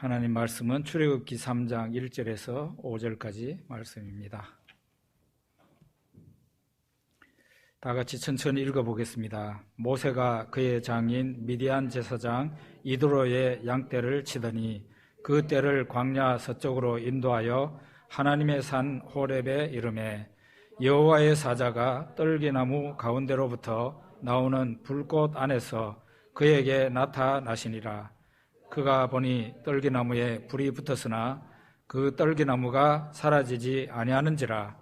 하나님 말씀은 출애굽기 3장 1절에서 5절까지 말씀입니다. 다 같이 천천히 읽어보겠습니다. 모세가 그의 장인 미디안 제사장 이드로의 양떼를 치더니 그 떼를 광야 서쪽으로 인도하여 하나님의 산 호렙에 이르매 여호와의 사자가 떨기나무 가운데로부터 나오는 불꽃 안에서 그에게 나타나시니라. 그가 보니 떨기나무에 불이 붙었으나 그 떨기나무가 사라지지 아니하는지라.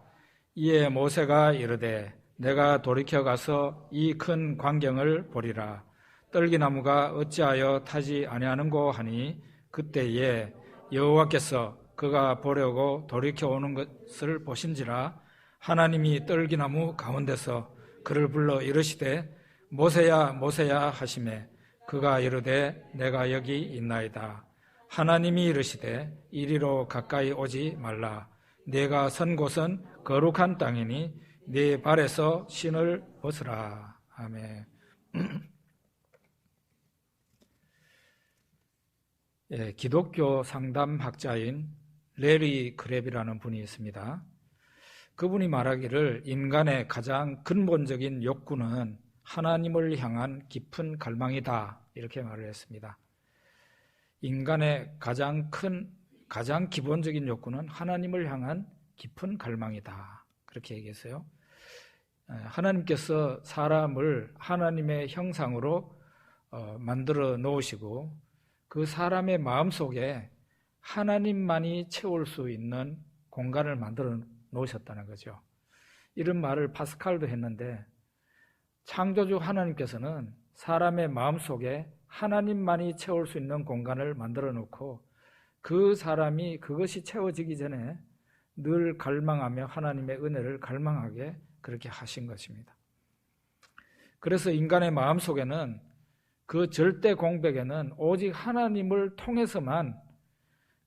이에 모세가 이르되 내가 돌이켜 가서 이 큰 광경을 보리라. 떨기나무가 어찌하여 타지 아니하는고 하니 그때에 여호와께서 그가 보려고 돌이켜 오는 것을 보신지라. 하나님이 떨기나무 가운데서 그를 불러 이르시되 모세야 모세야 하시매 그가 이르되 내가 여기 있나이다. 하나님이 이르시되 이리로 가까이 오지 말라. 내가 선 곳은 거룩한 땅이니 네 발에서 신을 벗으라. 아멘. 예, 기독교 상담학자인 레리 그랩이라는 분이 있습니다. 그분이 말하기를 인간의 가장 근본적인 욕구는 하나님을 향한 깊은 갈망이다, 이렇게 말을 했습니다. 인간의 가장 기본적인 욕구는 하나님을 향한 깊은 갈망이다, 그렇게 얘기했어요. 하나님께서 사람을 하나님의 형상으로 만들어 놓으시고 그 사람의 마음속에 하나님만이 채울 수 있는 공간을 만들어 놓으셨다는 거죠. 이런 말을 파스칼도 했는데 창조주 하나님께서는 사람의 마음속에 하나님만이 채울 수 있는 공간을 만들어 놓고 그 사람이 그것이 채워지기 전에 늘 갈망하며 하나님의 은혜를 갈망하게 그렇게 하신 것입니다. 그래서 인간의 마음속에는 그 절대 공백에는 오직 하나님을 통해서만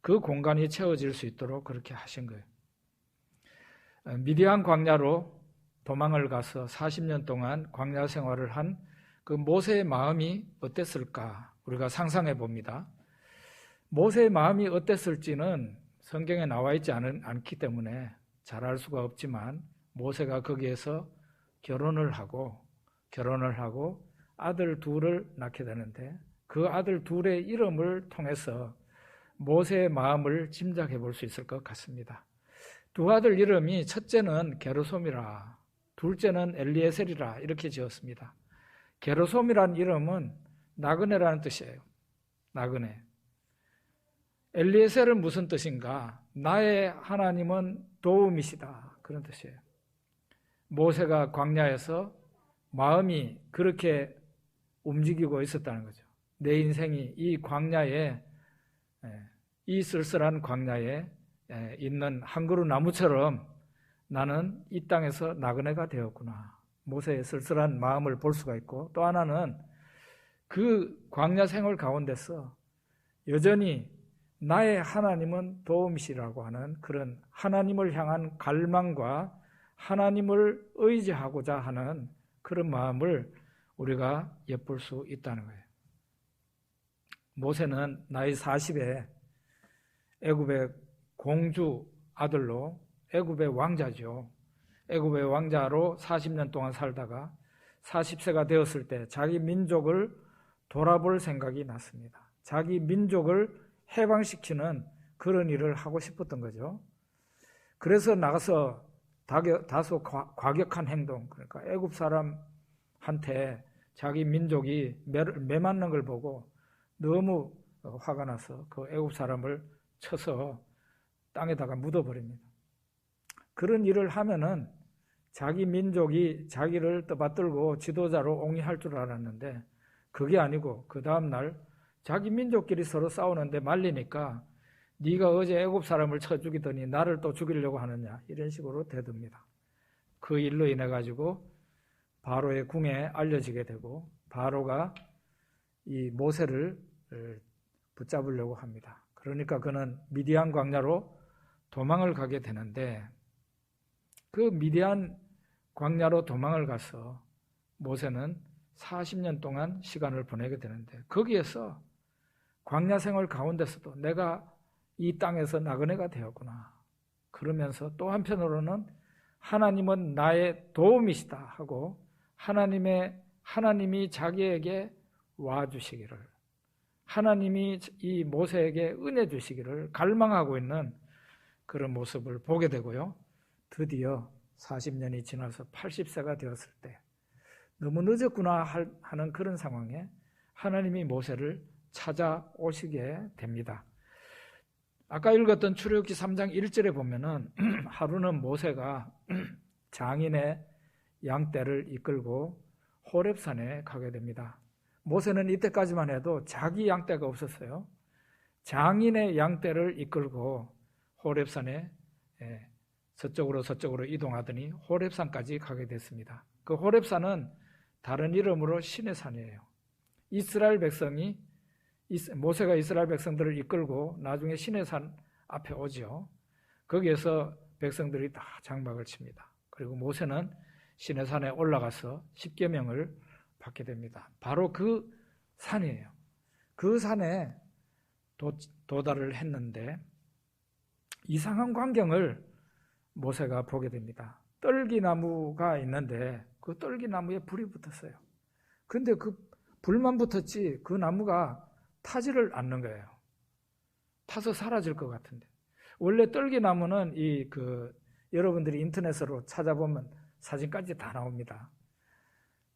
그 공간이 채워질 수 있도록 그렇게 하신 거예요. 미디안 광야로 도망을 가서 40년 동안 광야 생활을 한 그 모세의 마음이 어땠을까 우리가 상상해 봅니다. 모세의 마음이 어땠을지는 성경에 나와 있지 않기 때문에 잘 알 수가 없지만 모세가 거기에서 결혼을 하고 아들 둘을 낳게 되는데 그 아들 둘의 이름을 통해서 모세의 마음을 짐작해 볼 수 있을 것 같습니다. 두 아들 이름이 첫째는 게르솜이라 둘째는 엘리에셀이라 이렇게 지었습니다. 게르솜이라는 이름은 나그네라는 뜻이에요. 나그네. 엘리에셀은 무슨 뜻인가? 나의 하나님은 도움이시다, 그런 뜻이에요. 모세가 광야에서 마음이 그렇게 움직이고 있었다는 거죠. 내 인생이 이 광야에, 이 쓸쓸한 광야에 있는 한 그루 나무처럼 나는 이 땅에서 나그네가 되었구나. 모세의 쓸쓸한 마음을 볼 수가 있고, 또 하나는 그 광야 생활 가운데서 여전히 나의 하나님은 도움이시라고 하는 그런 하나님을 향한 갈망과 하나님을 의지하고자 하는 그런 마음을 우리가 엿볼 수 있다는 거예요. 모세는 나이 40에 애굽의 공주 아들로 애굽의 왕자죠. 애굽의 왕자로 40년 동안 살다가 40세가 되었을 때 자기 민족을 돌아볼 생각이 났습니다. 자기 민족을 해방시키는 그런 일을 하고 싶었던 거죠. 그래서 나가서 다소 과격한 행동, 그러니까 애굽 사람한테 자기 민족이 매맞는 걸 보고 너무 화가 나서 그 애굽 사람을 쳐서 땅에다가 묻어버립니다. 그런 일을 하면은 자기 민족이 자기를 떠받들고 지도자로 옹이할 줄 알았는데 그게 아니고 그 다음날 자기 민족끼리 서로 싸우는데 말리니까 네가 어제 애굽 사람을 쳐 죽이더니 나를 또 죽이려고 하느냐, 이런 식으로 대듭니다. 그 일로 인해 가지고 바로의 궁에 알려지게 되고 바로가 이 모세를 붙잡으려고 합니다. 그러니까 그는 미디안 광야로 도망을 가게 되는데 그 미디안 광야로 도망을 가서 모세는 40년 동안 시간을 보내게 되는데 거기에서 광야 생활 가운데서도 내가 이 땅에서 나그네가 되었구나. 그러면서 또 한편으로는 하나님은 나의 도움이시다 하고 하나님이 자기에게 와주시기를, 하나님이 이 모세에게 은혜 주시기를 갈망하고 있는 그런 모습을 보게 되고요. 드디어 40년이 지나서 80세가 되었을 때 너무 늦었구나 하는 그런 상황에 하나님이 모세를 찾아오시게 됩니다. 아까 읽었던 출애굽기 3장 1절에 보면은 하루는 모세가 장인의 양떼를 이끌고 호렙산에 가게 됩니다. 모세는 이때까지만 해도 자기 양떼가 없었어요. 장인의 양떼를 이끌고 호렙산에 서쪽으로 이동하더니 호렙산까지 가게 됐습니다. 그 호렙산은 다른 이름으로 신의 산이에요. 모세가 이스라엘 백성들을 이끌고 나중에 신의 산 앞에 오죠. 거기에서 백성들이 다 장막을 칩니다. 그리고 모세는 신의 산에 올라가서 십계명을 받게 됩니다. 바로 그 산이에요. 그 산에 도달을 했는데 이상한 광경을 모세가 보게 됩니다. 떨기나무가 있는데 그 떨기나무에 불이 붙었어요. 근데 그 불만 붙었지 그 나무가 타지를 않는 거예요. 타서 사라질 것 같은데. 원래 떨기나무는 여러분들이 인터넷으로 찾아보면 사진까지 다 나옵니다.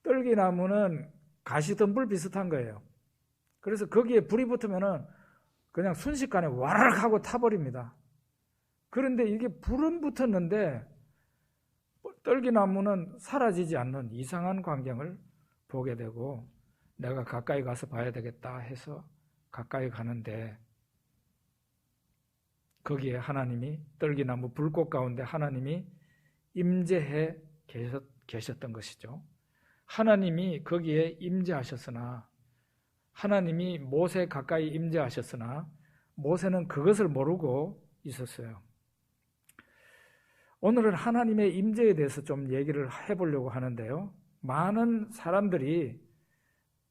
떨기나무는 가시덤불 비슷한 거예요. 그래서 거기에 불이 붙으면은 그냥 순식간에 와라락 하고 타버립니다. 그런데 이게 불은 붙었는데 떨기나무는 사라지지 않는 이상한 광경을 보게 되고 내가 가까이 가서 봐야 되겠다 해서 가까이 가는데 거기에 하나님이 떨기나무 불꽃 가운데 하나님이 임재해 계셨던 것이죠. 하나님이 거기에 임재하셨으나 하나님이 모세 가까이 임재하셨으나 모세는 그것을 모르고 있었어요. 오늘은 하나님의 임재에 대해서 좀 얘기를 해보려고 하는데요. 많은 사람들이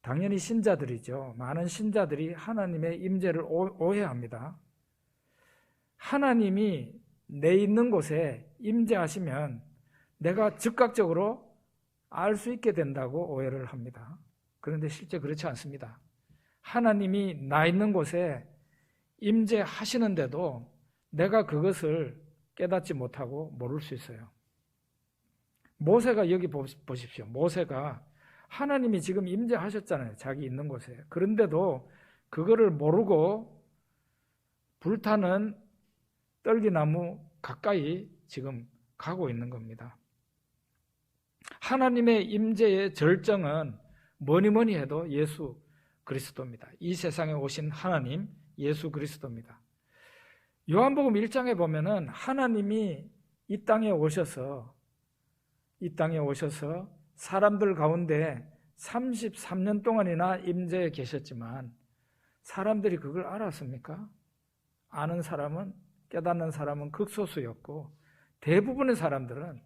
당연히 신자들이죠. 많은 신자들이 하나님의 임재를 오해합니다. 하나님이 내 있는 곳에 임재하시면 내가 즉각적으로 알 수 있게 된다고 오해를 합니다. 그런데 실제 그렇지 않습니다. 하나님이 나 있는 곳에 임재하시는데도 내가 그것을 깨닫지 못하고 모를 수 있어요. 모세가 여기 보십시오. 모세가 하나님이 지금 임재하셨잖아요. 자기 있는 곳에. 그런데도 그거를 모르고 불타는 떨기나무 가까이 지금 가고 있는 겁니다. 하나님의 임재의 절정은 뭐니 해도 예수 그리스도입니다. 이 세상에 오신 하나님 예수 그리스도입니다. 요한복음 1장에 보면은 하나님이 이 땅에 오셔서 사람들 가운데 33년 동안이나 임재해 계셨지만 사람들이 그걸 알았습니까? 아는 사람은, 깨닫는 사람은 극소수였고 대부분의 사람들은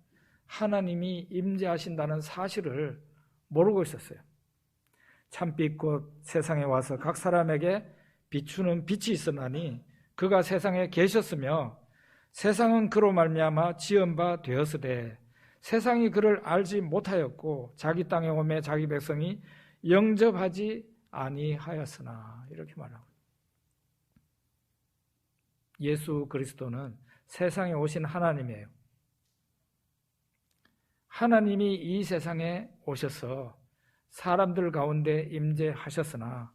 하나님이 임재하신다는 사실을 모르고 있었어요. 참빛곧 세상에 와서 각 사람에게 비추는 빛이 있으나니 그가 세상에 계셨으며 세상은 그로 말미암아 지은 바 되었으되 세상이 그를 알지 못하였고 자기 땅에 오매 자기 백성이 영접하지 아니하였으나 이렇게 말하고 예수 그리스도는 세상에 오신 하나님이에요. 하나님이 이 세상에 오셔서 사람들 가운데 임재하셨으나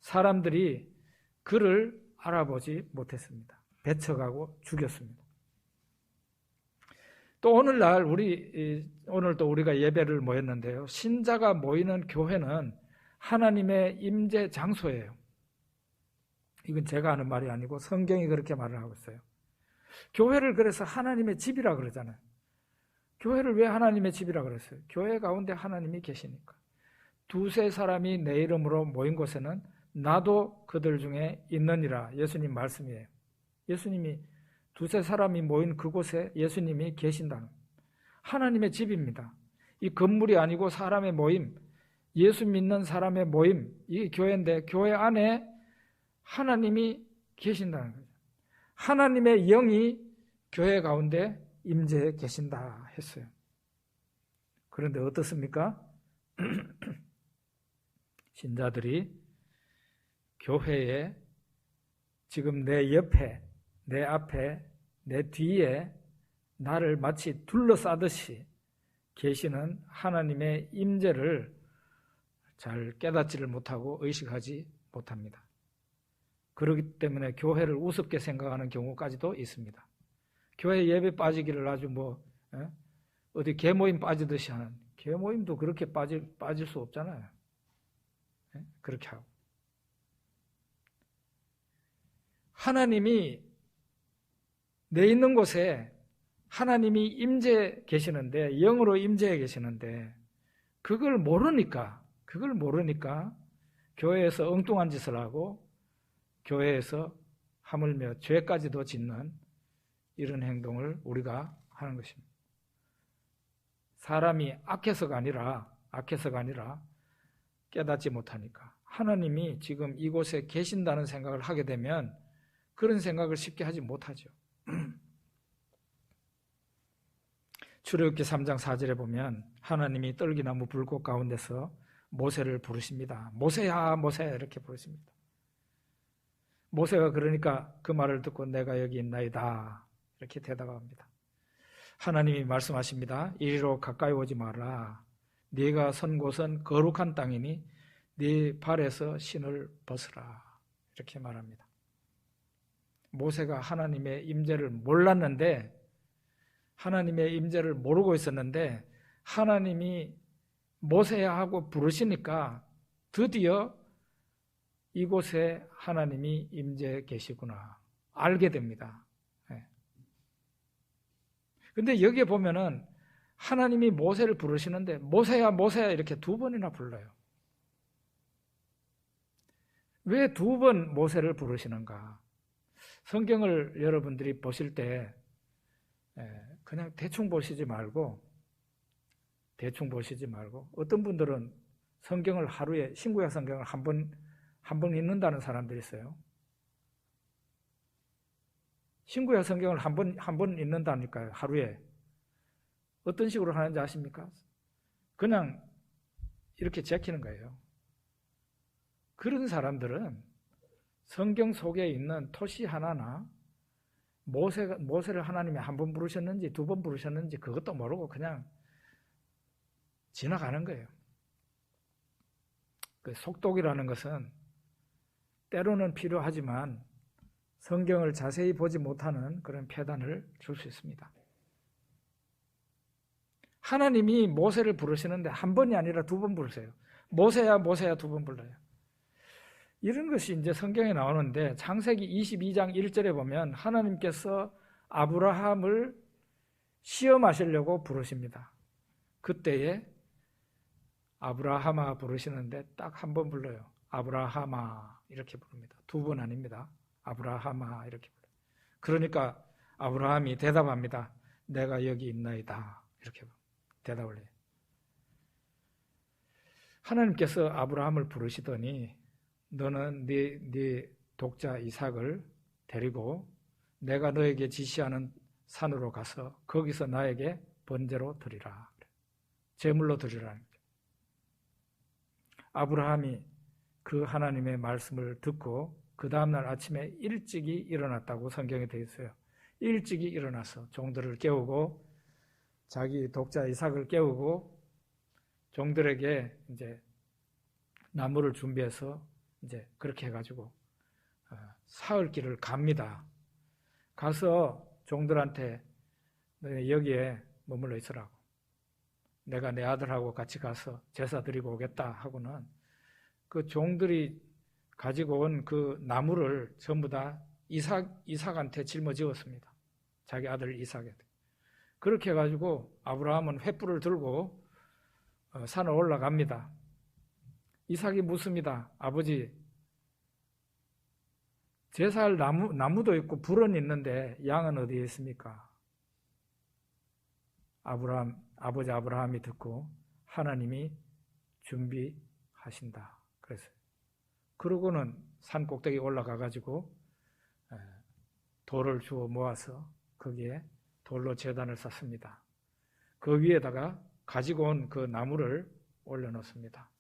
사람들이 그를 알아보지 못했습니다. 배척하고 죽였습니다. 또 오늘날 오늘 또 우리가 예배를 모였는데요. 신자가 모이는 교회는 하나님의 임재 장소예요. 이건 제가 하는 말이 아니고 성경이 그렇게 말을 하고 있어요. 교회를 그래서 하나님의 집이라 그러잖아요. 교회를 왜 하나님의 집이라 그랬어요? 교회 가운데 하나님이 계시니까. 두세 사람이 내 이름으로 모인 곳에는 나도 그들 중에 있느니라. 예수님 말씀이에요. 예수님이 두세 사람이 모인 그곳에 예수님이 계신다는 하나님의 집입니다. 이 건물이 아니고 사람의 모임, 예수 믿는 사람의 모임, 이 교회인데 교회 안에 하나님이 계신다는 거죠. 하나님의 영이 교회 가운데 임재해 계신다 했어요. 그런데 어떻습니까? 신자들이 교회에 지금 내 옆에, 내 앞에, 내 뒤에 나를 마치 둘러싸듯이 계시는 하나님의 임재를 잘 깨닫지를 못하고 의식하지 못합니다. 그렇기 때문에 교회를 우습게 생각하는 경우까지도 있습니다. 교회 예배 빠지기를 아주 어디 개모임 빠지듯이 하는, 개모임도 그렇게 빠질 수 없잖아요. 그렇게 하고. 하나님이 내 있는 곳에 하나님이 임재해 계시는데, 영으로 임재해 계시는데, 그걸 모르니까 교회에서 엉뚱한 짓을 하고 교회에서 하물며 죄까지도 짓는 이런 행동을 우리가 하는 것입니다. 사람이 악해서가 아니라 깨닫지 못하니까, 하나님이 지금 이곳에 계신다는 생각을 하게 되면 그런 생각을 쉽게 하지 못하죠. 출애굽기 3장 4절에 보면 하나님이 떨기나무 불꽃 가운데서 모세를 부르십니다. 모세야, 모세야 이렇게 부르십니다. 모세가 그러니까 그 말을 듣고 내가 여기 있나이다 이렇게 대답합니다. 하나님이 말씀하십니다. 이리로 가까이 오지 마라. 네가 선 곳은 거룩한 땅이니 네 발에서 신을 벗으라 이렇게 말합니다. 모세가 하나님의 임재를 몰랐는데, 하나님의 임재를 모르고 있었는데 하나님이 모세야 하고 부르시니까 드디어 이곳에 하나님이 임재해 계시구나 알게 됩니다. 근데 여기에 보면은 하나님이 모세를 부르시는데 모세야 모세야 이렇게 2번이나 불러요. 왜 2번 모세를 부르시는가? 성경을 여러분들이 보실 때 그냥 대충 보시지 말고 어떤 분들은 성경을 하루에, 신구약 성경을 한 번 읽는다는 사람들이 있어요. 신구약 성경을 한 번 읽는다니까요, 하루에. 어떤 식으로 하는지 아십니까? 그냥 이렇게 제키는 거예요. 그런 사람들은 성경 속에 있는 토시 하나나 모세를 하나님이 1번 부르셨는지 2번 부르셨는지 그것도 모르고 그냥 지나가는 거예요. 그 속독이라는 것은 때로는 필요하지만 성경을 자세히 보지 못하는 그런 폐단을 줄 수 있습니다. 하나님이 모세를 부르시는데 1번이 아니라 2번 부르세요. 모세야 모세야 2번 불러요. 이런 것이 이제 성경에 나오는데 창세기 22장 1절에 보면 하나님께서 아브라함을 시험하시려고 부르십니다. 그때에 아브라함아 부르시는데 딱 1번 불러요. 아브라함아 이렇게 부릅니다. 2번 아닙니다. 아브라함아 이렇게 불러요. 그러니까 아브라함이 대답합니다. 내가 여기 있나이다 이렇게 대답을 해요. 하나님께서 아브라함을 부르시더니 너는 네 독자 이삭을 데리고 내가 너에게 지시하는 산으로 가서 거기서 나에게 번제로 드리라. 제물로 드리라는 거죠. 아브라함이 그 하나님의 말씀을 듣고 그 다음날 아침에 일찍이 일어났다고 성경에 되어 있어요. 일찍이 일어나서 종들을 깨우고 자기 독자 이삭을 깨우고 종들에게 이제 나무를 준비해서 이제 그렇게 해가지고 사흘 길을 갑니다. 가서 종들한테 여기에 머물러 있으라고. 내가 내 아들하고 같이 가서 제사 드리고 오겠다 하고는 그 종들이 가지고 온 그 나무를 전부 다 이삭한테 짊어지었습니다. 자기 아들 이삭한테. 그렇게 해가지고 아브라함은 횃불을 들고 산을 올라갑니다. 이삭이 묻습니다. 아버지, 제사할 나무도 있고 불은 있는데 양은 어디에 있습니까? 아버지 아브라함이 듣고 하나님이 준비하신다 그랬어요. 그러고는 산 꼭대기 올라가 가지고 돌을 주워 모아서 거기에 돌로 제단을 쌓습니다. 그 위에다가 가지고 온 그 나무를 올려놓습니다.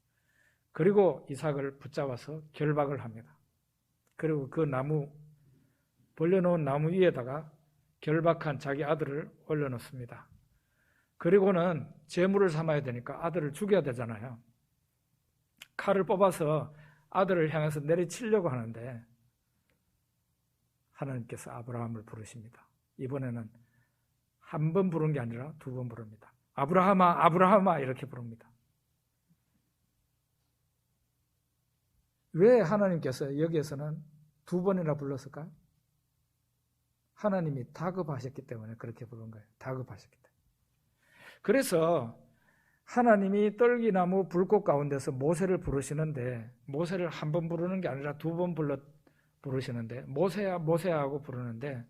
그리고 이삭을 붙잡아서 결박을 합니다. 그리고 그 나무, 벌려놓은 나무 위에다가 결박한 자기 아들을 올려놓습니다. 그리고는 제물을 삼아야 되니까 아들을 죽여야 되잖아요. 칼을 뽑아서 아들을 향해서 내리치려고 하는데 하나님께서 아브라함을 부르십니다. 이번에는 한 번 부른 게 아니라 2번 부릅니다. 아브라함아, 아브라함아 이렇게 부릅니다. 왜 하나님께서 여기에서는 2번이나 불렀을까요? 하나님이 다급하셨기 때문에 그렇게 부른 거예요. 다급하셨기 때문에. 그래서 하나님이 떨기나무 불꽃 가운데서 모세를 부르시는데 모세를 한 번 부르는 게 아니라 2번 부르시는데 모세야 모세야 하고 부르는데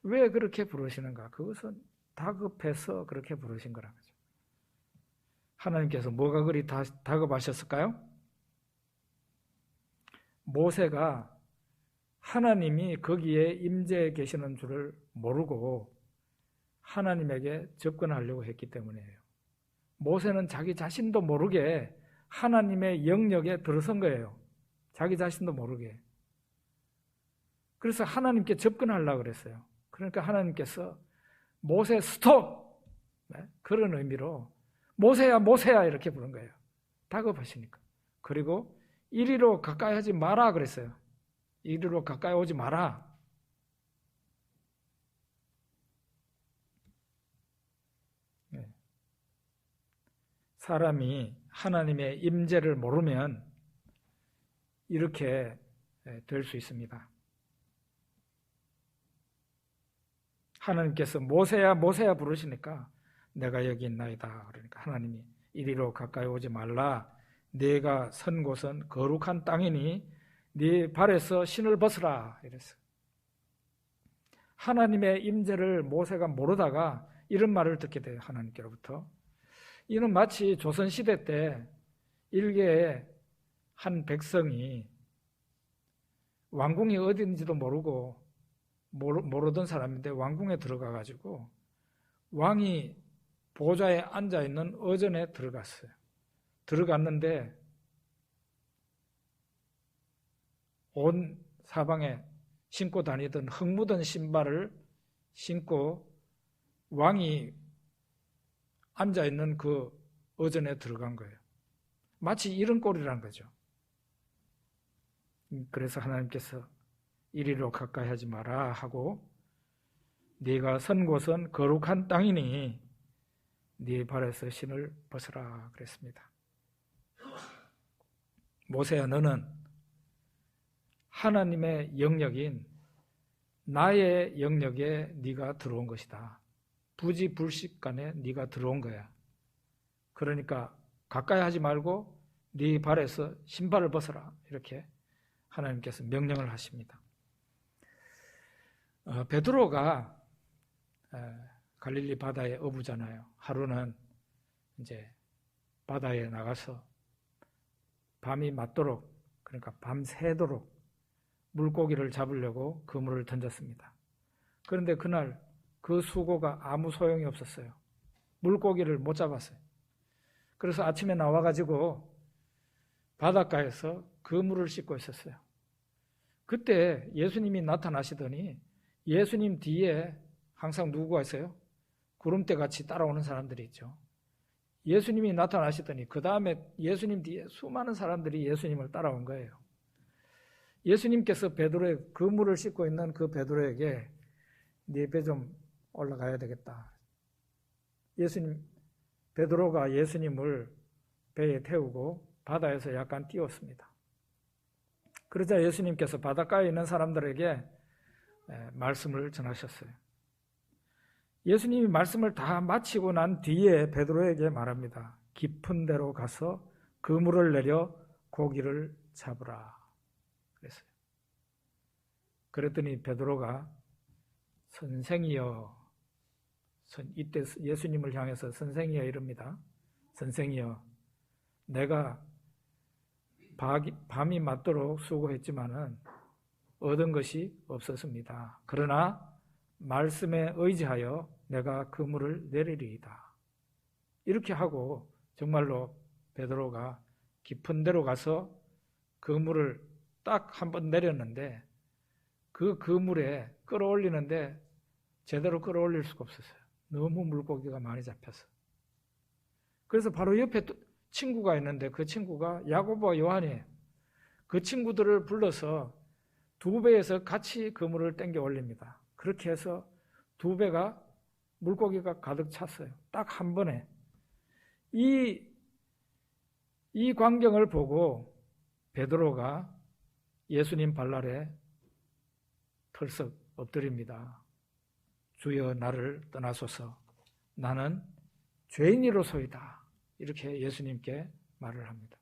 왜 그렇게 부르시는가? 그것은 다급해서 그렇게 부르신 거라는 거죠. 하나님께서 뭐가 그리 다급하셨을까요? 모세가 하나님이 거기에 임재해 계시는 줄을 모르고 하나님에게 접근하려고 했기 때문이에요. 모세는 자기 자신도 모르게 하나님의 영역에 들어선 거예요. 자기 자신도 모르게. 그래서 하나님께 접근하려고 그랬어요. 그러니까 하나님께서 모세 스톱! 네? 그런 의미로 모세야 모세야 이렇게 부른 거예요. 다급하시니까. 그리고 이리로 가까이 하지 마라 그랬어요. 이리로 가까이 오지 마라. 네. 사람이 하나님의 임재를 모르면 이렇게 될 수 있습니다. 하나님께서 모세야 모세야 부르시니까 내가 여기 있나이다. 그러니까 하나님이 이리로 가까이 오지 말라. 네가 선 곳은 거룩한 땅이니 네 발에서 신을 벗으라 이랬어요. 하나님의 임재를 모세가 모르다가 이런 말을 듣게 돼요. 하나님께로부터. 이는 마치 조선시대 때 일개의 한 백성이 왕궁이 어딘지도 모르던 사람인데 왕궁에 들어가가지고 왕이 보좌에 앉아있는 어전에 들어갔어요. 들어갔는데 온 사방에 신고 다니던 흙 묻은 신발을 신고 왕이 앉아있는 그 어전에 들어간 거예요. 마치 이런 꼴이라는 거죠. 그래서 하나님께서 이리로 가까이 하지 마라 하고 네가 선 곳은 거룩한 땅이니 네 발에서 신을 벗으라 그랬습니다. 모세야 너는 하나님의 영역인 나의 영역에 네가 들어온 것이다. 부지불식간에 네가 들어온 거야. 그러니까 가까이 하지 말고 네 발에서 신발을 벗어라. 이렇게 하나님께서 명령을 하십니다. 베드로가 갈릴리 바다에 어부잖아요. 하루는 이제 바다에 나가서 밤이 맞도록, 그러니까 밤새도록 물고기를 잡으려고 그물을 던졌습니다. 그런데 그날 그 수고가 아무 소용이 없었어요. 물고기를 못 잡았어요. 그래서 아침에 나와가지고 바닷가에서 그물을 씻고 있었어요. 그때 예수님이 나타나시더니 예수님 뒤에 항상 누구가 있어요? 구름대 같이 따라오는 사람들이 있죠. 예수님이 나타나시더니 그 다음에 예수님 뒤에 수많은 사람들이 예수님을 따라온 거예요. 예수님께서 베드로의 그물을 씻고 있는 그 베드로에게 네 배 좀 올라가야 되겠다. 베드로가 예수님을 배에 태우고 바다에서 약간 띄웠습니다. 그러자 예수님께서 바닷가에 있는 사람들에게 말씀을 전하셨어요. 예수님이 말씀을 다 마치고 난 뒤에 베드로에게 말합니다. 깊은 데로 가서 그물을 내려 고기를 잡으라 그랬어요. 그랬더니 베드로가 선생이여, 이때 예수님을 향해서 선생이여 이럽니다. 선생이여, 내가 밤이 맞도록 수고했지만은 얻은 것이 없었습니다. 그러나 말씀에 의지하여 내가 그물을 내리리이다. 이렇게 하고 정말로 베드로가 깊은 데로 가서 그물을 딱 한 번 내렸는데 그 그물에 끌어올리는데 제대로 끌어올릴 수가 없었어요. 너무 물고기가 많이 잡혀서. 그래서 바로 옆에 친구가 있는데 그 친구가 야고보와 요한이에요. 그 친구들을 불러서 두 배에서 같이 그물을 당겨 올립니다. 그렇게 해서 두 배가 물고기가 가득 찼어요. 딱 한 번에. 이 광경을 보고 베드로가 예수님 발날에 털썩 엎드립니다. 주여 나를 떠나소서 나는 죄인이로소이다. 이렇게 예수님께 말을 합니다.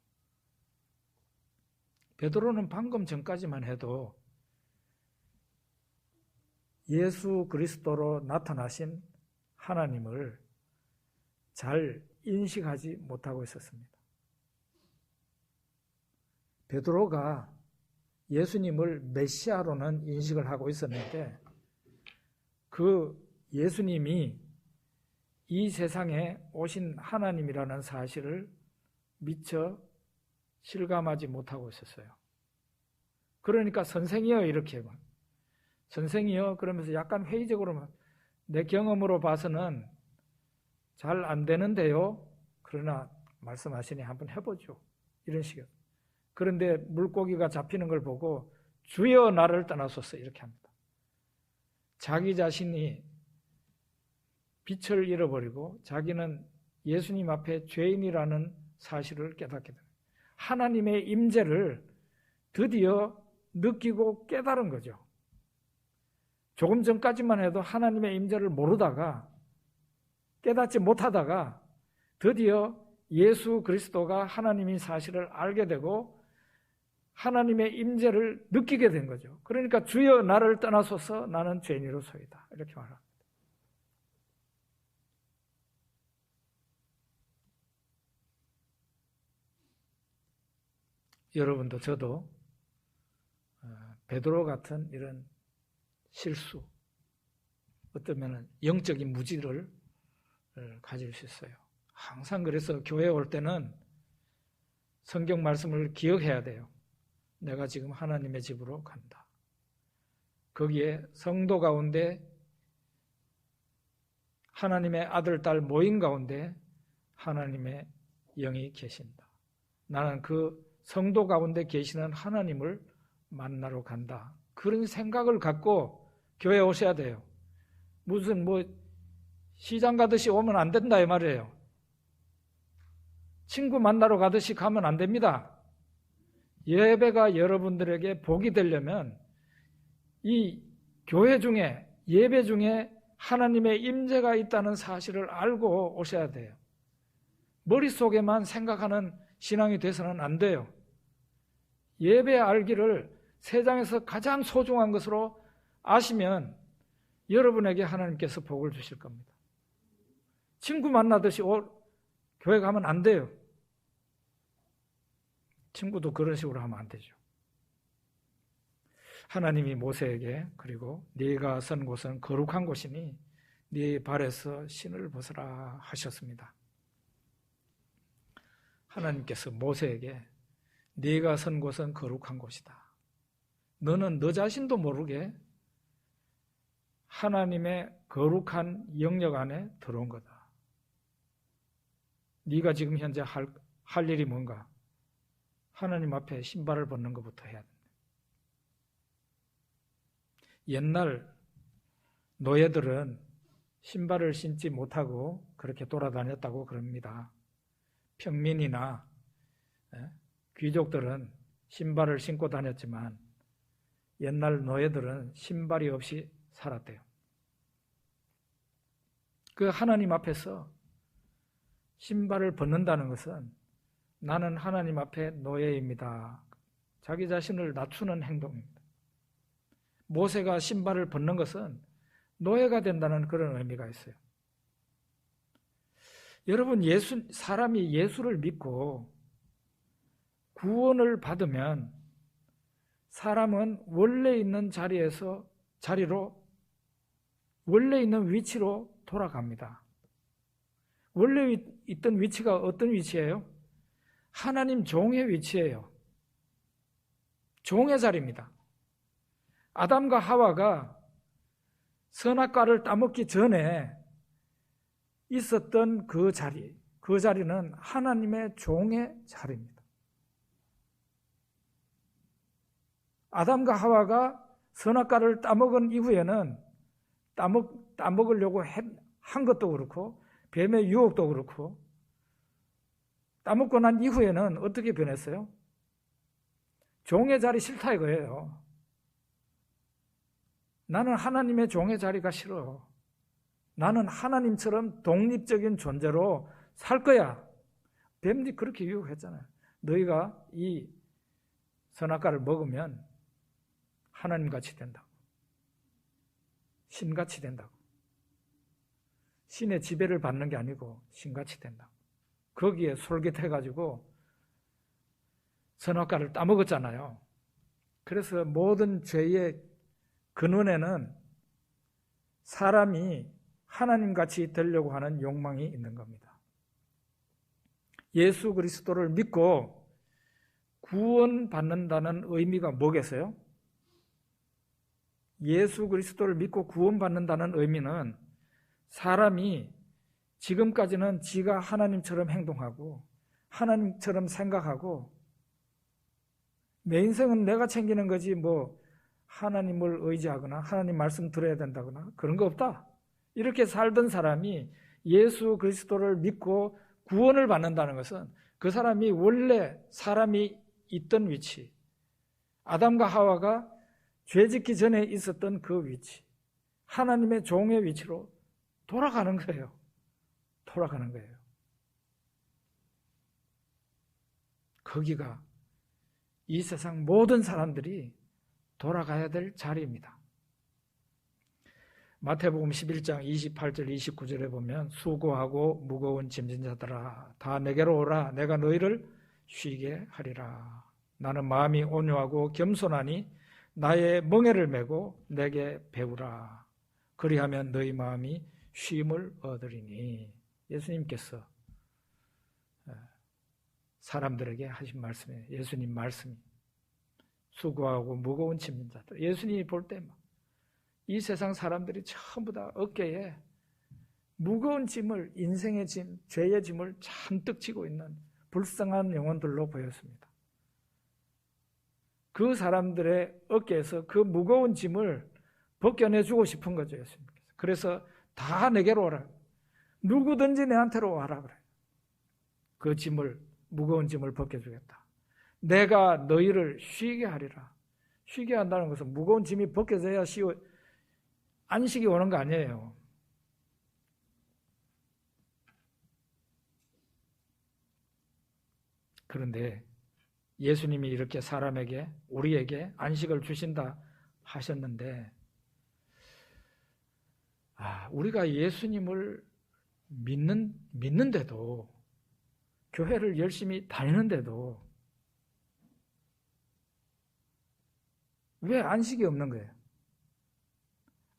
베드로는 방금 전까지만 해도 예수 그리스도로 나타나신 하나님을 잘 인식하지 못하고 있었습니다. 베드로가 예수님을 메시아로는 인식을 하고 있었는데 그 예수님이 이 세상에 오신 하나님이라는 사실을 미처 실감하지 못하고 있었어요. 그러니까 선생이여 이렇게 선생이여 그러면서 약간 회의적으로 내 경험으로 봐서는 잘 안 되는데요. 그러나 말씀하시니 한번 해보죠. 이런 식이에요. 그런데 물고기가 잡히는 걸 보고 주여 나를 떠나소서 이렇게 합니다. 자기 자신이 빛을 잃어버리고 자기는 예수님 앞에 죄인이라는 사실을 깨닫게 됩니다. 하나님의 임재를 드디어 느끼고 깨달은 거죠. 조금 전까지만 해도 하나님의 임재를 모르다가 깨닫지 못하다가 드디어 예수 그리스도가 하나님인 사실을 알게 되고 하나님의 임재를 느끼게 된 거죠. 그러니까 주여 나를 떠나소서 나는 죄인이로소이다. 이렇게 말합니다. 여러분도 저도 베드로 같은 이런 실수, 어쩌면 영적인 무지를 가질 수 있어요. 항상 그래서 교회에 올 때는 성경 말씀을 기억해야 돼요. 내가 지금 하나님의 집으로 간다. 거기에 성도 가운데 하나님의 아들, 딸 모임 가운데 하나님의 영이 계신다. 나는 그 성도 가운데 계시는 하나님을 만나러 간다. 그런 생각을 갖고 교회에 오셔야 돼요. 무슨 시장 가듯이 오면 안 된다 이 말이에요. 친구 만나러 가듯이 가면 안 됩니다. 예배가 여러분들에게 복이 되려면 이 교회 중에 예배 중에 하나님의 임재가 있다는 사실을 알고 오셔야 돼요. 머릿속에만 생각하는 신앙이 돼서는 안 돼요. 예배 알기를 세상에서 가장 소중한 것으로 아시면 여러분에게 하나님께서 복을 주실 겁니다. 친구 만나듯이 교회 가면 안 돼요. 친구도 그런 식으로 하면 안 되죠. 하나님이 모세에게 그리고 네가 선 곳은 거룩한 곳이니 네 발에서 신을 벗으라 하셨습니다. 하나님께서 모세에게 네가 선 곳은 거룩한 곳이다. 너는 너 자신도 모르게 하나님의 거룩한 영역 안에 들어온 거다. 네가 지금 현재 할 일이 뭔가? 하나님 앞에 신발을 벗는 것부터 해야 된다. 옛날 노예들은 신발을 신지 못하고 그렇게 돌아다녔다고 그럽니다. 평민이나 귀족들은 신발을 신고 다녔지만 옛날 노예들은 신발이 없이 살았대요. 그 하나님 앞에서 신발을 벗는다는 것은 나는 하나님 앞에 노예입니다. 자기 자신을 낮추는 행동입니다. 모세가 신발을 벗는 것은 노예가 된다는 그런 의미가 있어요. 여러분, 사람이 예수를 믿고 구원을 받으면 사람은 원래 있는 자리로 원래 있는 위치로 돌아갑니다. 원래 있던 위치가 어떤 위치예요? 하나님 종의 위치예요. 종의 자리입니다. 아담과 하와가 선악과를 따먹기 전에 있었던 그 자리는 하나님의 종의 자리입니다. 아담과 하와가 선악과를 따먹은 이후에는 따먹으려고 한 것도 그렇고 뱀의 유혹도 그렇고 따먹고 난 이후에는 어떻게 변했어요? 종의 자리 싫다 이거예요. 나는 하나님의 종의 자리가 싫어. 나는 하나님처럼 독립적인 존재로 살 거야. 뱀이 그렇게 유혹했잖아요. 너희가 이 선악과를 먹으면 하나님같이 된다고. 신같이 된다고. 신의 지배를 받는 게 아니고 신같이 된다고. 거기에 솔깃해가지고 선악과를 따먹었잖아요. 그래서 모든 죄의 근원에는 사람이 하나님같이 되려고 하는 욕망이 있는 겁니다. 예수 그리스도를 믿고 구원받는다는 의미가 뭐겠어요? 예수 그리스도를 믿고 구원받는다는 의미는 사람이 지금까지는 지가 하나님처럼 행동하고 하나님처럼 생각하고 내 인생은 내가 챙기는 거지 뭐 하나님을 의지하거나 하나님 말씀 들어야 된다거나 그런 거 없다. 이렇게 살던 사람이 예수 그리스도를 믿고 구원을 받는다는 것은 그 사람이 원래 사람이 있던 위치, 아담과 하와가 죄 짓기 전에 있었던 그 위치, 하나님의 종의 위치로 돌아가는 거예요. 돌아가는 거예요. 거기가 이 세상 모든 사람들이 돌아가야 될 자리입니다. 마태복음 11장 28절 29절에 보면 수고하고 무거운 짐진 자들아 다 내게로 오라 내가 너희를 쉬게 하리라. 나는 마음이 온유하고 겸손하니 나의 멍에를 메고 내게 배우라. 그리하면 너희 마음이 쉼을 얻으리니. 예수님께서 사람들에게 하신 말씀이에요. 예수님 말씀이. 수고하고 무거운 짐진 자들. 예수님이 볼 때 이 세상 사람들이 전부 다 어깨에 무거운 짐을, 인생의 짐, 죄의 짐을 잔뜩 지고 있는 불쌍한 영혼들로 보였습니다. 그 사람들의 어깨에서 그 무거운 짐을 벗겨내주고 싶은 거죠, 예수님께서. 그래서 다 내게로 오라. 누구든지 내한테로 와라 그래요. 그 짐을, 무거운 짐을 벗겨주겠다. 내가 너희를 쉬게 하리라. 쉬게 한다는 것은 무거운 짐이 벗겨져야 안식이 오는 거 아니에요. 그런데 예수님이 이렇게 사람에게, 우리에게 안식을 주신다 하셨는데, 우리가 예수님을 믿는데도, 교회를 열심히 다니는데도, 왜 안식이 없는 거예요?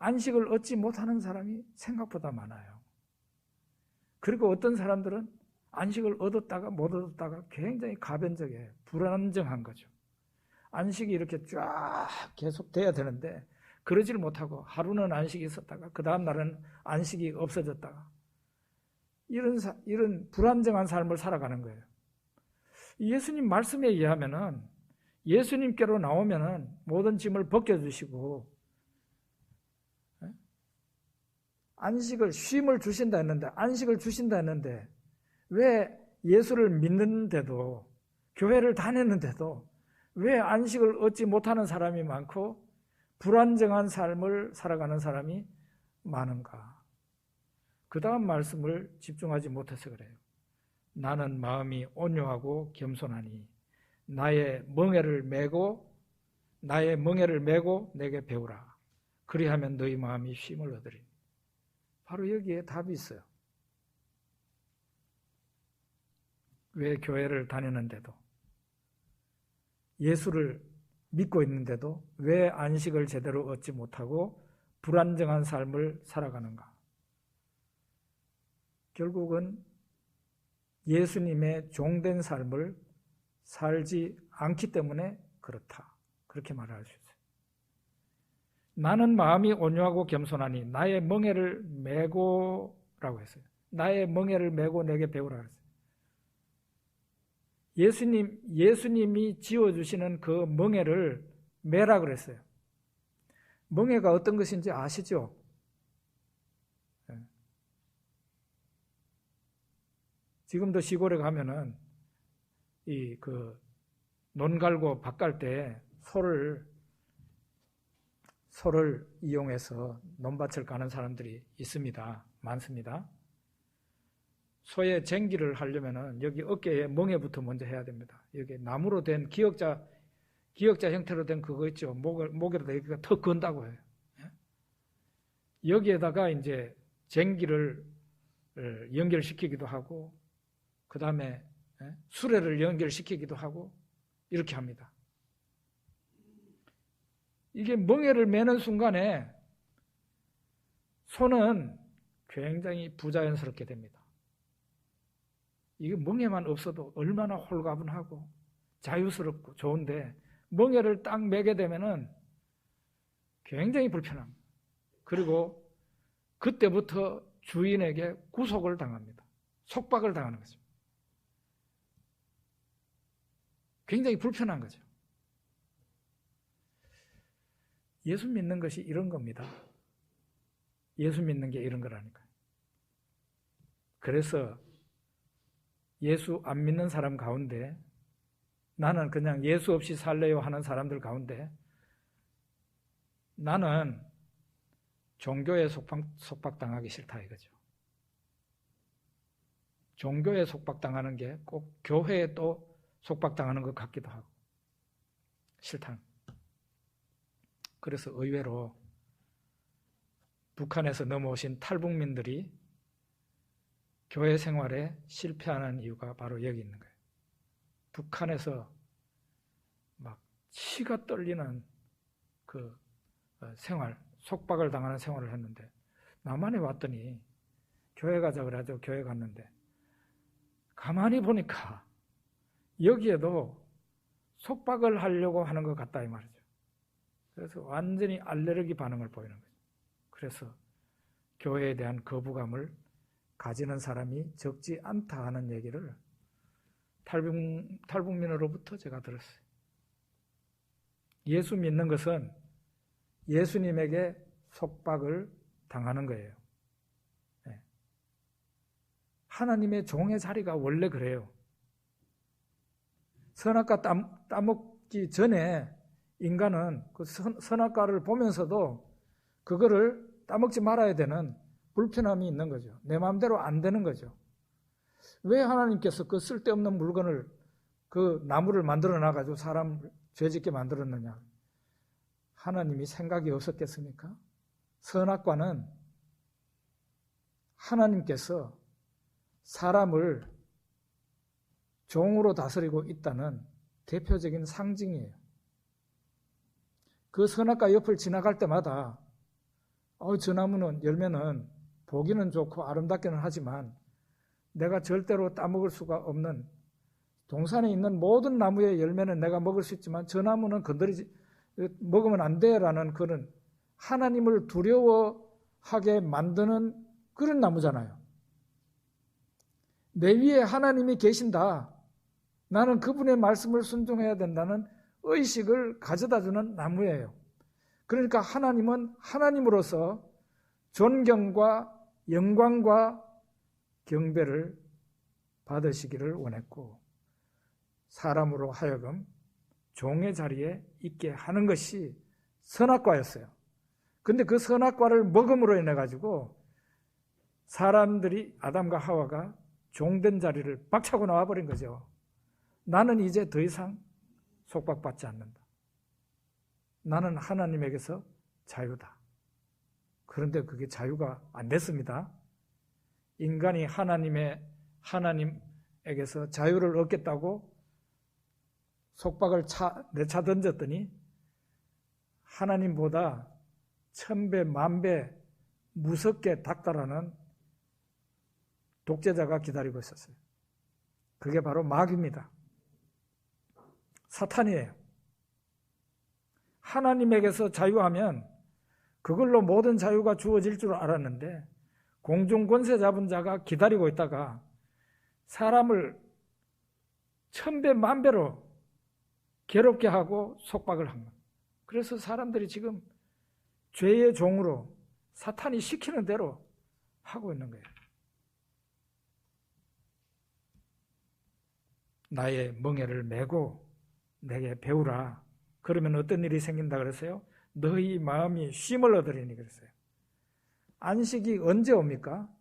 안식을 얻지 못하는 사람이 생각보다 많아요. 그리고 어떤 사람들은 안식을 얻었다가 못 얻었다가 굉장히 가변적이에요. 불안정한 거죠. 안식이 이렇게 쫙 계속 돼야 되는데 그러지를 못하고 하루는 안식이 있었다가 그 다음 날은 안식이 없어졌다가 이런 불안정한 삶을 살아가는 거예요. 예수님 말씀에 의하면은 예수님께로 나오면은 모든 짐을 벗겨주시고 안식을, 쉼을 주신다 했는데, 안식을 주신다 했는데, 왜 예수를 믿는데도, 교회를 다녔는데도, 왜 안식을 얻지 못하는 사람이 많고, 불안정한 삶을 살아가는 사람이 많은가? 그 다음 말씀을 집중하지 못해서 그래요. 나는 마음이 온유하고 겸손하니, 나의 멍에를 메고 내게 배우라. 그리하면 너희 마음이 쉼을 얻으리니. 바로 여기에 답이 있어요. 왜 교회를 다니는데도, 예수를 믿고 있는데도 왜 안식을 제대로 얻지 못하고 불안정한 삶을 살아가는가? 결국은 예수님의 종된 삶을 살지 않기 때문에 그렇다. 그렇게 말할 수 있어요. 나는 마음이 온유하고 겸손하니 나의 멍에를 메고 라고 했어요. 나의 멍에를 메고 내게 배우라 했어요. 예수님이 지어주시는 그 멍에를 메라 그랬어요. 멍에가 어떤 것인지 아시죠? 지금도 시골에 가면은 논 갈고 밭 갈 때 소를 이용해서 논밭을 가는 사람들이 있습니다. 많습니다. 소의 쟁기를 하려면은 여기 어깨에 멍에부터 먼저 해야 됩니다. 여기 나무로 된 기역자 형태로 된 그거 있죠. 목에다 여기가 턱 건다고 해요. 여기에다가 이제 쟁기를 연결시키기도 하고, 그 다음에 수레를 연결시키기도 하고, 이렇게 합니다. 이게 멍에를 매는 순간에 소는 굉장히 부자연스럽게 됩니다. 이게 멍에만 없어도 얼마나 홀가분하고 자유스럽고 좋은데, 멍에를 딱 매게 되면은 굉장히 불편합니다. 그리고 그때부터 주인에게 구속을 당합니다. 속박을 당하는 거죠. 굉장히 불편한 거죠. 예수 믿는 것이 이런 겁니다. 예수 믿는 게 이런 거라니까요. 그래서 예수 안 믿는 사람 가운데, 나는 그냥 예수 없이 살래요 하는 사람들 가운데, 나는 종교에 속박당하기 싫다 이거죠. 종교에 속박당하는 게 꼭 교회에 또 속박당하는 것 같기도 하고 싫다. 그래서 의외로 북한에서 넘어오신 탈북민들이 교회 생활에 실패하는 이유가 바로 여기 있는 거예요. 북한에서 막 치가 떨리는 그 생활, 속박을 당하는 생활을 했는데, 남한에 왔더니 교회 가자 그래가지고 교회 갔는데 가만히 보니까 여기에도 속박을 하려고 하는 것 같다 이 말이죠. 그래서 완전히 알레르기 반응을 보이는 거죠. 그래서 교회에 대한 거부감을 가지는 사람이 적지 않다 하는 얘기를 탈북민으로부터 제가 들었어요. 예수 믿는 것은 예수님에게 속박을 당하는 거예요. 하나님의 종의 자리가 원래 그래요. 선악과 따먹기 전에 인간은 그 선악과를 보면서도 그거를 따먹지 말아야 되는 불편함이 있는 거죠. 내 마음대로 안 되는 거죠. 왜 하나님께서 그 쓸데없는 물건을, 그 나무를 만들어 놔가지고 사람 죄짓게 만들었느냐? 하나님이 생각이 없었겠습니까? 선악과는 하나님께서 사람을 종으로 다스리고 있다는 대표적인 상징이에요. 그 선악과 옆을 지나갈 때마다 저 나무는 열매는 보기는 좋고 아름답기는 하지만 내가 절대로 따먹을 수가 없는, 동산에 있는 모든 나무의 열매는 내가 먹을 수 있지만 저 나무는 먹으면 안 돼라는 그런 하나님을 두려워하게 만드는 그런 나무잖아요. 내 위에 하나님이 계신다, 나는 그분의 말씀을 순종해야 된다는 의식을 가져다주는 나무예요. 그러니까 하나님은 하나님으로서 존경과 영광과 경배를 받으시기를 원했고, 사람으로 하여금 종의 자리에 있게 하는 것이 선악과였어요. 근데 그 선악과를 먹음으로 인해 가지고 사람들이, 아담과 하와가 종된 자리를 박차고 나와버린 거죠. 나는 이제 더 이상 속박받지 않는다. 나는 하나님에게서 자유다. 그런데 그게 자유가 안 됐습니다. 인간이 하나님에게서 자유를 얻겠다고 속박을 내 차 던졌더니 하나님보다 1000배, 10,000배 무섭게 닥달하는 독재자가 기다리고 있었어요. 그게 바로 마귀입니다. 사탄이에요. 하나님에게서 자유하면 그걸로 모든 자유가 주어질 줄 알았는데 공중 권세 잡은 자가 기다리고 있다가 사람을 1000배, 10,000배로 괴롭게 하고 속박을 한 겁니다. 그래서 사람들이 지금 죄의 종으로 사탄이 시키는 대로 하고 있는 거예요. 나의 멍에를 메고 내게 배우라. 그러면 어떤 일이 생긴다 그랬어요? 너희 마음이 쉼을 얻으리니 그랬어요. 안식이 언제 옵니까?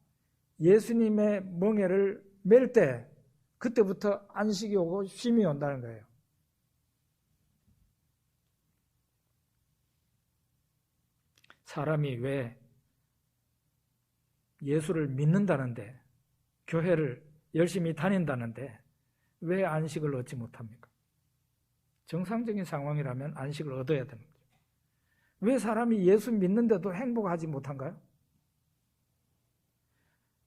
예수님의 멍에를 맬 때 그때부터 안식이 오고 쉼이 온다는 거예요. 사람이 왜 예수를 믿는다는데, 교회를 열심히 다닌다는데 왜 안식을 얻지 못합니까? 정상적인 상황이라면 안식을 얻어야 됩니다. 왜 사람이 예수 믿는데도 행복하지 못한가요?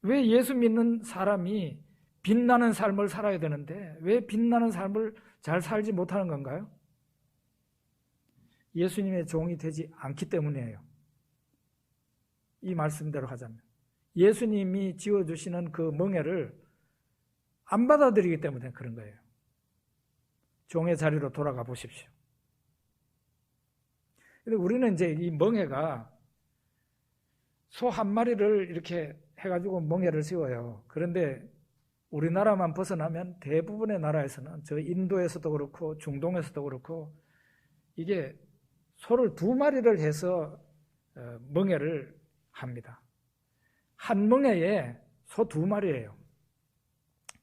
왜 예수 믿는 사람이 빛나는 삶을 살아야 되는데 왜 빛나는 삶을 잘 살지 못하는 건가요? 예수님의 종이 되지 않기 때문이에요. 이 말씀대로 하자면 예수님이 지어주시는 그 멍에를 안 받아들이기 때문에 그런 거예요. 종의 자리로 돌아가 보십시오. 근데 우리는 이제 이 멍에가 소 한 마리를 이렇게 해가지고 멍에를 세워요. 그런데 우리나라만 벗어나면 대부분의 나라에서는 저 인도에서도 그렇고 중동에서도 그렇고 이게 소를 2마리를 해서 멍에를 합니다. 한 멍에에 소 2마리예요.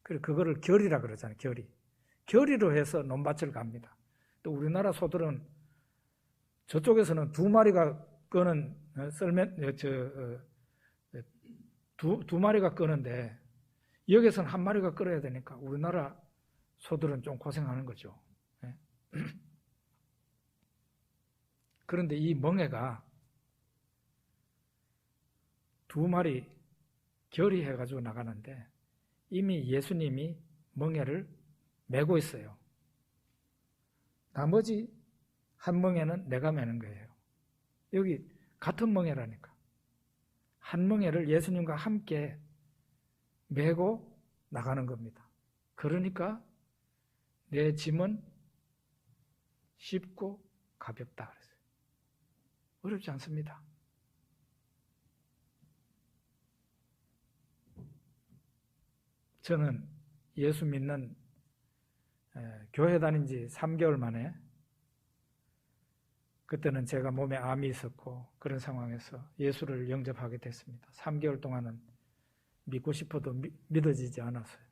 그래서 그거를 결이라 그러잖아요. 결이로 해서 논밭을 갑니다. 또 우리나라 소들은 저쪽에서는 2마리가 끄는 두 마리가 끄는데 여기서는 1마리가 끌어야 되니까 우리나라 소들은 좀 고생하는 거죠. 그런데 이 멍에가 2마리 결의해가지고 나가는데 이미 예수님이 멍에를 메고 있어요. 나머지 한 멍에는 내가 메는 거예요. 여기 같은 멍에라니까. 한 멍에를 예수님과 함께 메고 나가는 겁니다. 그러니까 내 짐은 쉽고 가볍다 그랬어요. 어렵지 않습니다. 저는 예수 믿는 교회 다닌 지 3개월 만에 그때는 제가 몸에 암이 있었고 그런 상황에서 예수를 영접하게 됐습니다. 3개월 동안은 믿고 싶어도 믿어지지 않았어요.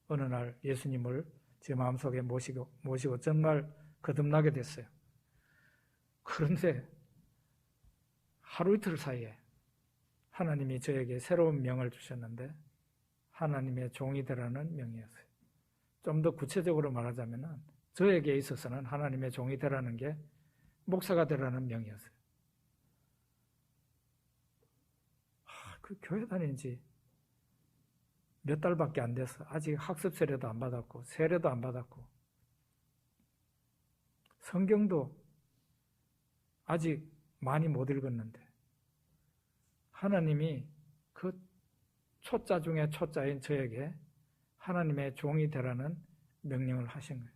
어느 날 예수님을 제 마음속에 모시고 정말 거듭나게 됐어요. 그런데 하루 이틀 사이에 하나님이 저에게 새로운 명을 주셨는데 하나님의 종이 되라는 명이었어요. 좀 더 구체적으로 말하자면 저에게 있어서는 하나님의 종이 되라는 게 목사가 되라는 명이었어요. 그 교회 다닌 지 몇 달밖에 안 돼서 아직 학습 세례도 안 받았고 세례도 안 받았고 성경도 아직 많이 못 읽었는데 하나님이 그 초자 중에 초자인 저에게 하나님의 종이 되라는 명령을 하신 거예요.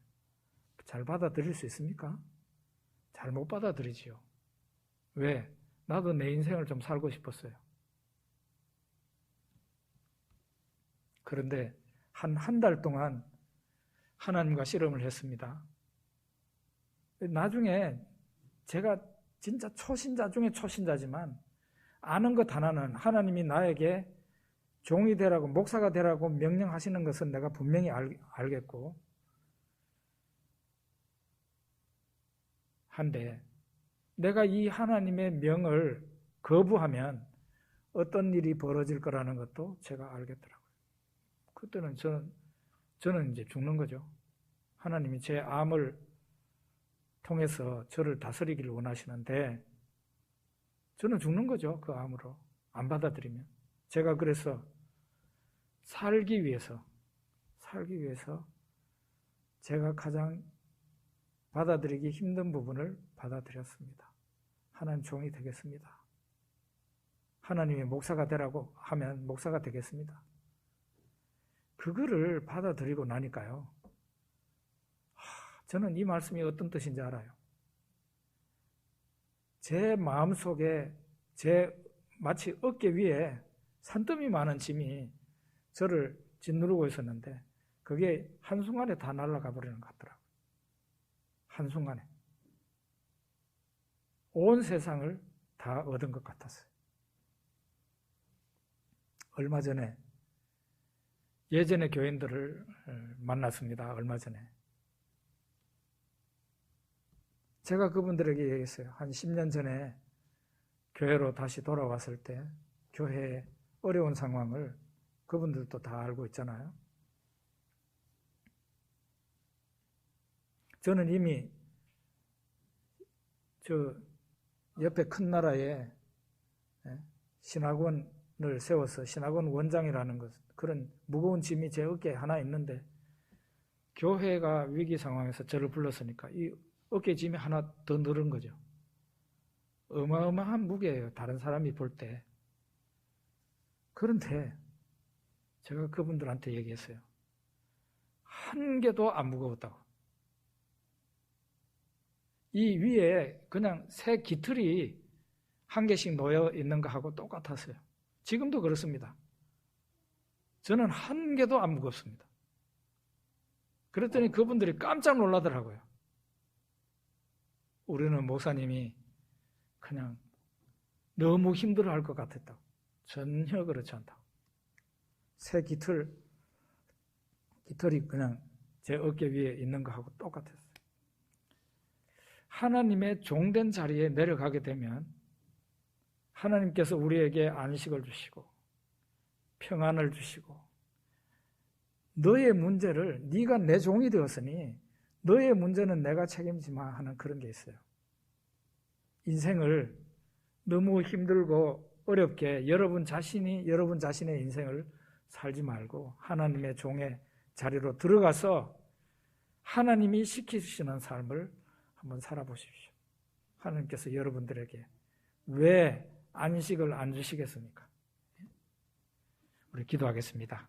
잘 받아들일 수 있습니까? 잘 못 받아들이지요. 왜? 나도 내 인생을 좀 살고 싶었어요. 그런데 한 달 동안 하나님과 씨름을 했습니다. 나중에 제가 진짜 초신자 중에 초신자지만 아는 것 하나는 하나님이 나에게 종이 되라고 목사가 되라고 명령하시는 것은 내가 분명히 알겠고 한데 내가 이 하나님의 명을 거부하면 어떤 일이 벌어질 거라는 것도 제가 알겠더라고요. 그때는 저는 이제 죽는 거죠. 하나님이 제 암을 통해서 저를 다스리기를 원하시는데 저는 죽는 거죠. 그 암으로 안 받아들이면. 제가 그래서 살기 위해서 제가 가장 받아들이기 힘든 부분을 받아들였습니다. 하나님 종이 되겠습니다. 하나님이 목사가 되라고 하면 목사가 되겠습니다. 그거를 받아들이고 나니까요. 저는 이 말씀이 어떤 뜻인지 알아요. 제 마음속에 제 마치 어깨 위에 산더미 많은 짐이 저를 짓누르고 있었는데 그게 한순간에 다 날아가 버리는 것 같더라고요. 한순간에. 온 세상을 다 얻은 것 같았어요. 얼마 전에 예전의 교인들을 만났습니다. 얼마 전에. 제가 그분들에게 얘기했어요. 한 10년 전에 교회로 다시 돌아왔을 때 교회의 어려운 상황을 그분들도 다 알고 있잖아요. 저는 이미 저 옆에 큰 나라에 신학원을 세워서 신학원 원장이라는 것, 그런 무거운 짐이 제 어깨에 하나 있는데 교회가 위기 상황에서 저를 불렀으니까 이 어깨 짐이 하나 더 늘은 거죠. 어마어마한 무게예요. 다른 사람이 볼 때. 그런데 제가 그분들한테 얘기했어요. 한 개도 안 무거웠다고. 이 위에 그냥 새 깃털이 한 개씩 놓여 있는 거하고 똑같았어요. 지금도 그렇습니다. 저는 한 개도 안 무겁습니다. 그랬더니 그분들이 깜짝 놀라더라고요. 우리는 목사님이 그냥 너무 힘들어할 것 같았다고. 전혀 그렇지 않다고. 새 깃털이 그냥 제 어깨 위에 있는 거하고 똑같았어요. 하나님의 종된 자리에 내려가게 되면 하나님께서 우리에게 안식을 주시고 평안을 주시고 너의 문제를 네가 내 종이 되었으니 너의 문제는 내가 책임지마 하는 그런 게 있어요. 인생을 너무 힘들고 어렵게 여러분 자신의 인생을 살지 말고 하나님의 종의 자리로 들어가서 하나님이 시키시는 삶을 한번 살아보십시오. 하나님께서 여러분들에게 왜 안식을 안 주시겠습니까? 우리 기도하겠습니다.